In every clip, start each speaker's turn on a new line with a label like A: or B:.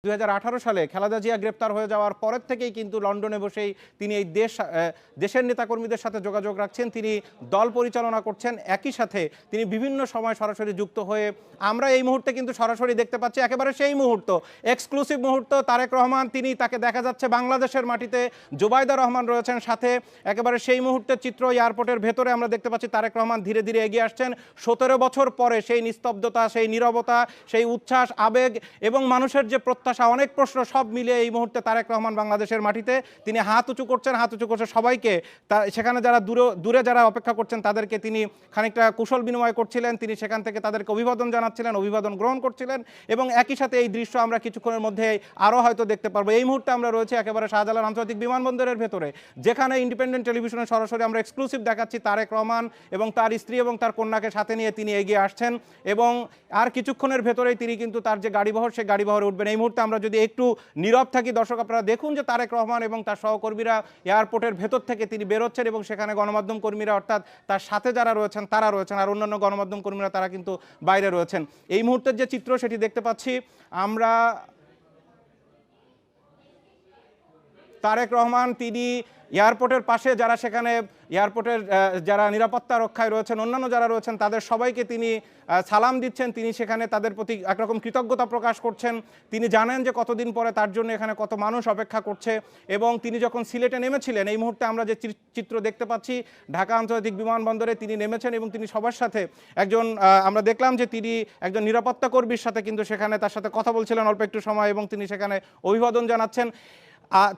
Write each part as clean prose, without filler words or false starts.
A: 2018 সালে খালেদা জিয়া গ্রেপ্তার হয়ে যাওয়ার পরের থেকেই কিন্তু লন্ডনে বসেই তিনি এই দেশের নেতাকর্মীদের সাথে যোগাযোগ রাখছেন, তিনি দল পরিচালনা করছেন, একই সাথে তিনি বিভিন্ন সময় সরাসরি যুক্ত হয়ে আমরা এই মুহূর্তে কিন্তু সরাসরি দেখতে পাচ্ছি একেবারে সেই মুহূর্ত, এক্সক্লুসিভ মুহূর্ত। তারেক রহমান তিনি তাকে দেখা যাচ্ছে বাংলাদেশের মাটিতে, জুবাইদা রহমান রয়েছেন সাথে, একেবারে সেই মুহূর্তের চিত্র এয়ারপোর্টের ভেতরে আমরা দেখতে পাচ্ছি তারেক রহমান ধীরে ধীরে এগিয়ে আসছেন। 17 বছর পরে সেই নিস্তব্ধতা, সেই নীরবতা, সেই উচ্ছ্বাস, আবেগ এবং মানুষের যে প্রত্যাশা, অনেক প্রশ্ন সব মিলিয়ে এই মুহূর্তে তারেক রহমান বাংলাদেশের মাটিতে তিনি হাত উঁচু করছেন, হাত উঁচু করছে সবাইকে। সেখানে যারা দূরে যারা অপেক্ষা করছেন তাদেরকে তিনি খানিকটা কুশল বিনিময় করছিলেন, তিনি সেখান থেকে তাদেরকে অভিবাদন জানাচ্ছিলেন, অভিবাদন গ্রহণ করছিলেন এবং একই সাথে এই দৃশ্য আমরা কিছুক্ষণের মধ্যে আরও হয়তো দেখতে পারবো। এই মুহূর্তে আমরা রয়েছে একেবারে শাহজালাল আন্তর্জাতিক বিমানবন্দরের ভেতরে, যেখানে ইন্ডিপেন্ডেন্ট টেলিভিশনে সরাসরি আমরা এক্সক্লুসিভ দেখাচ্ছি তারেক রহমান এবং তার স্ত্রী এবং তার কন্যাকে সাথে নিয়ে তিনি এগিয়ে আসছেন এবং আর কিছুক্ষণের ভেতরেই তিনি কিন্তু তার যে গাড়িবহর সেই গাড়িবহরে উঠবেন। এই মুহূর্তে আমরা যদি একটু নীরব থাকি, দর্শক আপনারা দেখুন যে তারেক রহমান এবং তার সহকর্মীরা এয়ারপোর্টের ভেতর থেকে তিনি বেরোচ্ছেন এবং সেখানে গণমাধ্যম কর্মীরা অর্থাৎ তার সাথে যারা রয়েছেন তারা রয়েছেন, আর অন্যান্য গণমাধ্যম কর্মীরা তারা কিন্তু বাইরে রয়েছেন। এই মুহূর্তের যে চিত্র সেটি দেখতে পাচ্ছি আমরা, তারেক রহমান তিনি এয়ারপোর্টের পাশে যারা সেখানে এয়ারপোর্টের যারা নিরাপত্তা রক্ষায় রয়েছেন, অন্যান্য যারা রয়েছেন তাদের সবাইকে তিনি সালাম দিচ্ছেন, তিনি সেখানে তাদের প্রতি একরকম কৃতজ্ঞতা প্রকাশ করছেন। তিনি জানেন যে কতদিন পরে তার জন্য এখানে কত মানুষ অপেক্ষা করছে এবং তিনি যখন সিলেটে নেমেছিলেন, এই মুহূর্তে আমরা যে চিত্র দেখতে পাচ্ছি ঢাকা আন্তর্জাতিক বিমানবন্দরে তিনি নেমেছেন এবং তিনি সবার সাথে আমরা দেখলাম যে তিনি একজন নিরাপত্তা কর্মীর সাথে কিন্তু সেখানে তার সাথে কথা বলছিলেন অল্প একটু সময় এবং তিনি সেখানে অভিবাদন জানাচ্ছেন।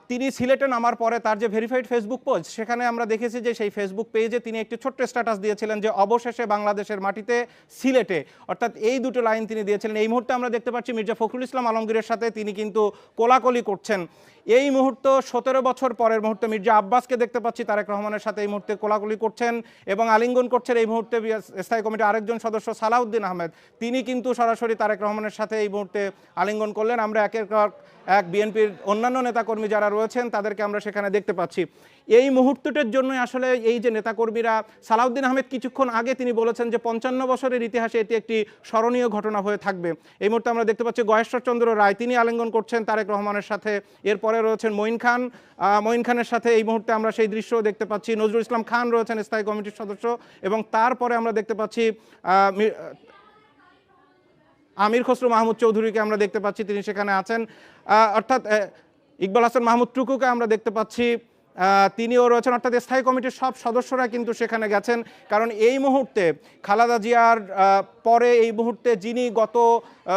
A: তিনি সিলেটে নামার পরে তার যে ভেরিফাইড ফেসবুক পেজ, সেখানে আমরা দেখেছি যে সেই ফেসবুক পেজে তিনি একটি ছোট্ট স্ট্যাটাস দিয়েছিলেন যে অবশেষে বাংলাদেশের মাটিতে সিলেটে, অর্থাৎ এই দুটো লাইন তিনি দিয়েছিলেন। এই মুহূর্তে আমরা দেখতে পাচ্ছি মির্জা ফখরুল ইসলাম আলমগীরের সাথে তিনি কিন্তু কোলাকুলি করছেন। এই মুহূর্ত 17 বছর পরের মুহূর্তে মির্জা আব্বাসকে দেখতে পাচ্ছি তারেক রহমানের সাথে এই মুহূর্তে কোলাকুলি করছেন এবং আলিঙ্গন করছেন। এই মুহূর্তে স্থায়ী কমিটির আরেকজন সদস্য সালাউদ্দিন আহমেদ তিনি কিন্তু সরাসরি তারেক রহমানের সাথে এই মুহূর্তে আলিঙ্গন করলেন। আমরা একের পর এক বিএনপির অন্যান্য নেতাকর্মী যারা রয়েছেন তাদেরকে আমরা সেখানে দেখতে পাচ্ছি। এই মুহূর্তটার জন্যই আসলে এই যে নেতাকর্মীরা, সালাউদ্দিন আহমেদ কিছুক্ষণ আগে তিনি বলেছেন যে 55 বছরের ইতিহাসে এটি একটি স্মরণীয় ঘটনা হয়ে থাকবে। এই মুহূর্তে আমরা দেখতে পাচ্ছি গয়েশ্বরচন্দ্র রায় তিনি আলিঙ্গন করছেন তারেক রহমানের সাথে। এরপরে রয়েছেন মঈন খানের সাথে এই মুহূর্তে আমরা সেই দৃশ্য দেখতে পাচ্ছি। নজরুল ইসলাম খান রয়েছেন স্থায়ী কমিটির সদস্য এবং তারপরে আমরা দেখতে পাচ্ছি আমির খসরু মাহমুদ চৌধুরীকে আমরা দেখতে পাচ্ছি, তিনি সেখানে আছেন, অর্থাৎ ইকবাল হাসান মাহমুদ টুকুকে আমরা দেখতে পাচ্ছি, তিনিও রয়েছেন, অর্থাৎ স্থায়ী কমিটির সব সদস্যরা কিন্তু সেখানে গেছেন। কারণ এই মুহূর্তে খালেদা জিয়ার পরে এই মুহূর্তে যিনি গত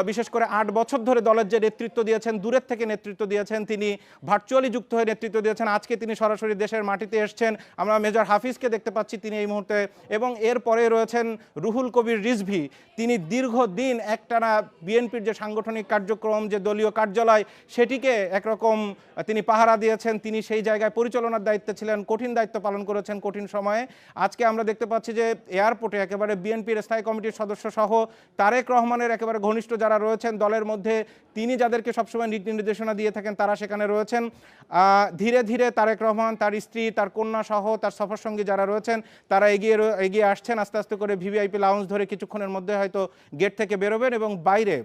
A: বিশেষ করে 8 বছর ধরে দলের যে নেতৃত্ব দিয়েছেন, দূরের থেকে নেতৃত্ব দিয়েছেন, তিনি ভার্চুয়ালি যুক্ত হয়ে নেতৃত্ব দিয়েছেন, আজকে তিনি সরাসরি দেশের মাটিতে এসছেন। আমরা মেজর হাফিজকে দেখতে পাচ্ছি তিনি এই মুহূর্তে, এবং এরপরে রয়েছেন রুহুল কবির রিজভী, তিনি দীর্ঘদিন একটানা বিএনপির যে সাংগঠনিক কার্যক্রম, যে দলীয় কার্যালয়, সেটিকে একরকম তিনি পাহারা দিয়েছেন, তিনি সেই জায়গায় পরিচালনার দায়িত্বে ছিলেন, কঠিন দায়িত্ব পালন করেছেন কঠিন সময়ে। আজকে আমরা দেখতে পাচ্ছি যে এয়ারপোর্টে একেবারে বিএনপির স্থায়ী কমিটির সদস্য সহ তারেক রহমানের একেবারে ঘনিষ্ঠ যারা রয়েছেন দলের মধ্যে, তিনি যাদেরকে সবসময় নীতি নির্দেশনা দিয়ে থাকেন তারা সেখানে রয়েছেন। ধীরে ধীরে তারেক রহমান, তার স্ত্রী, তার কন্যা সহ তার সফরসঙ্গী যারা রয়েছেন তারা এগিয়ে আসছেন আস্তে আস্তে করে। ভিভিআইপি লাউঞ্জ ধরে কিছুক্ষণের মধ্যে হয়তো গেট থেকে বেরোবেন এবং বাইরে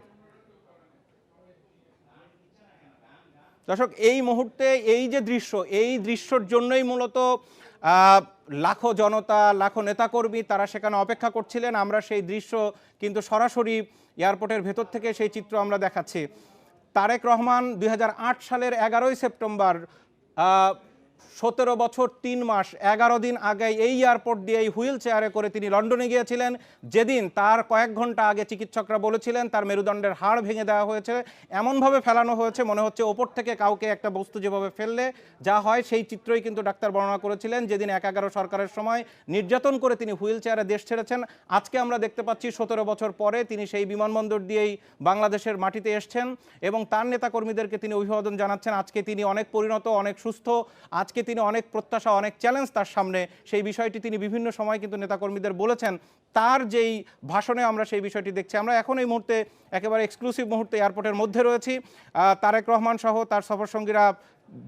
A: দর্শক এই মুহূর্তে এই যে দৃশ্য, এই দৃশ্যর জন্যই মূলত লাখো জনতা, লাখো নেতাকর্মী তারা সেখানে অপেক্ষা করছিলেন। আমরা সেই দৃশ্য কিন্তু সরাসরি এয়ারপোর্টের ভেতর থেকে সেই চিত্র আমরা দেখাচ্ছি। তারেক রহমান 2008 সালের 11ই সেপ্টেম্বর 17 বছর 3 মাস 11 দিন আগে এই এয়ারপোর্ট দিয়ে এই হুইল চেয়ারে করে তিনি লন্ডনে গিয়েছিলেন। যেদিন তার কয়েক ঘন্টা আগে চিকিৎসকরা বলেছিলেন তার মেরুদণ্ডের হাড় ভেঙে দেওয়া হয়েছে, এমনভাবে ফেলানো হয়েছে মনে হচ্ছে ওপর থেকে কাউকে একটা বস্তু যেভাবে ফেললে যা হয় সেই চিত্রই কিন্তু ডাক্তার বর্ণনা করেছিলেন। যেদিন 11 সরকারের সময় নির্যাতন করে তিনি হুইল চেয়ারে দেশ ছেড়েছেন, আজকে আমরা দেখতে পাচ্ছি 17 বছর পরে তিনি সেই বিমানবন্দর দিয়েই বাংলাদেশের মাটিতে এসছেন এবং তার নেতাকর্মীদেরকে তিনি অভিবাদন জানাচ্ছেন। আজকে তিনি অনেক পরিণত, অনেক সুস্থ, আজকে তিনি অনেক প্রত্যাশা, অনেক চ্যালেঞ্জ তার সামনে, সেই বিষয়টি তিনি বিভিন্ন সময় কিন্তু নেতাকর্মীদের বলেছেন। তার যেই ভাষণে আমরা সেই বিষয়টি দেখছি। আমরা এখন এই মুহূর্তে একেবারে এক্সক্লুসিভ মুহূর্তে এয়ারপোর্টের মধ্যে রয়েছি। তারেক রহমান সহ তার সফরসঙ্গীরা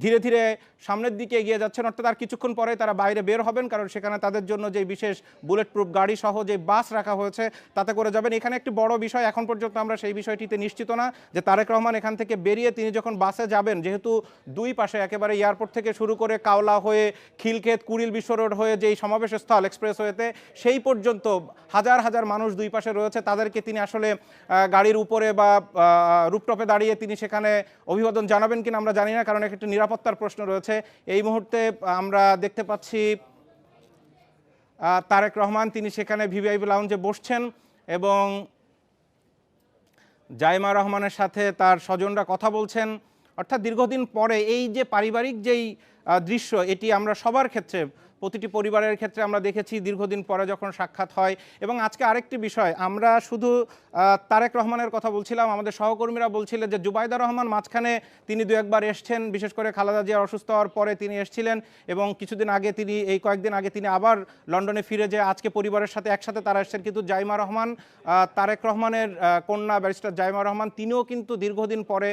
A: ধীরে ধীরে সামনের দিকে এগিয়ে যাচ্ছেন, অর্থাৎ আর কিছুক্ষণ পরে তারা বাইরে বের হবেন, কারণ সেখানে তাদের জন্য যে বিশেষ বুলেট প্রুফ গাড়ি সহ যে বাস রাখা হয়েছে তাতে করে যাবেন। এখানে একটি বড় বিষয়, এখন পর্যন্ত আমরা সেই বিষয়টিতে নিশ্চিত না যে তারেক রহমান এখান থেকে বেরিয়ে তিনি যখন বাসে যাবেন, যেহেতু দুই পাশে একেবারে এয়ারপোর্ট থেকে শুরু করে কাওলা হয়ে খিলক্ষেত কুড়িল বিশ্ব রোড হয়ে যেই সমাবেশ স্থল এক্সপ্রেসওয়েতে সেই পর্যন্ত হাজার হাজার মানুষ দুই পাশে রয়েছে, তাদেরকে তিনি আসলে গাড়ির উপরে বা রুপটপে দাঁড়িয়ে তিনি সেখানে অভিবাদন জানাবেন কিনা আমরা জানি না, কারণ একটি নিরাপত্তার প্রশ্ন রয়েছে। এই মুহূর্তে আমরা দেখতে পাচ্ছি তারেক রহমান তিনি সেখানে ভিভিআইপি লাউঞ্জে বসছেন এবং জাইমা রহমানের সাথে তার স্বজনরা কথা বলছেন। অর্থাৎ দীর্ঘদিন পরে এই যে পারিবারিক যেই দৃশ্য, এটি আমরা সবার ক্ষেত্রে, প্রতিটি পরিবারের ক্ষেত্রে আমরা দেখেছি দীর্ঘদিন পরে যখন সাক্ষাৎ হয়। এবং আজকে আরেকটি বিষয়, আমরা শুধু তারেক রহমানের কথা বলছিলাম, আমাদের সহকর্মীরা বলছিলেন যে জুবাইদা রহমান মাঝখানে তিনি দু একবার এসছেন, বিশেষ করে খালেদা জিয়ার অসুস্থ হওয়ার পরে তিনি এসেছিলেন এবং কিছুদিন আগে তিনি, এই কয়েকদিন আগে তিনি আবার লন্ডনে ফিরে যে আজকে পরিবারের সাথে একসাথে তারা এসছেন। কিন্তু জাইমা রহমান, তারেক রহমানের কন্যা ব্যারিস্টার জাইমা রহমান, তিনিও কিন্তু দীর্ঘদিন পরে